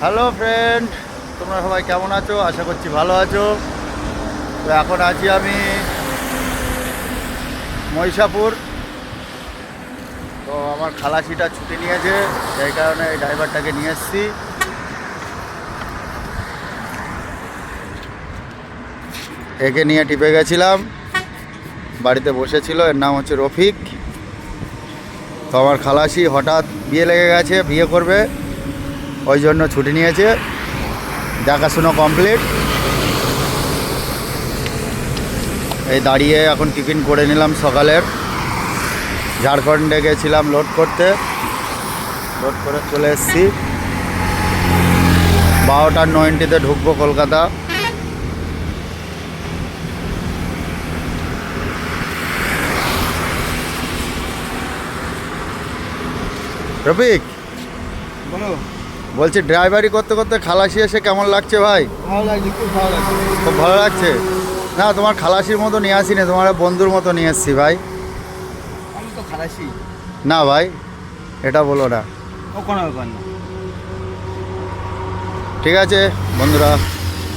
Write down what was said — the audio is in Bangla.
হ্যালো ফ্রেন্ড, তোমরা সবাই কেমন আছো? আশা করছি ভালো আছো। তো এখন আছি আমি মহিষাপুর। তো আমার খালাসিটা ছুটি নিয়েছে, সেই কারণে এই ড্রাইভারটাকে নিয়ে এসেছি। একে নিয়ে টিপে গেছিলাম, বাড়িতে বসেছিল। এর নাম হচ্ছে রফিক। তো আমার খালাসি হঠাৎ বিয়ে লেগে গেছে, বিয়ে করবে, ওই জন্য ছুটি নিয়েছে। দেখাশুনো কমপ্লিট। এই দাঁড়িয়ে এখন টিফিন করে নিলাম সকালের। ঝাড়খণ্ডে গেছিলাম লোড করতে, লোড করে চলে এসেছি। 12টার 90-তে ঢুকবো কলকাতা। রফিক, বলো। বলছি ড্রাইভারি করতে করতে খালাসি এসে কেমন লাগছে ভাই? ভালো লাগছে, খুব ভালো লাগছে। খুব ভালো লাগছে। না, তোমার খালাসির মতো নিয়ে আসিনি, তোমার বন্ধুর মতো নিয়ে এসছি ভাই। আমি তো খালাসি। না ভাই, এটা বলো না। ও কোনো ব্যাপার না। ঠিক আছে বন্ধুরা।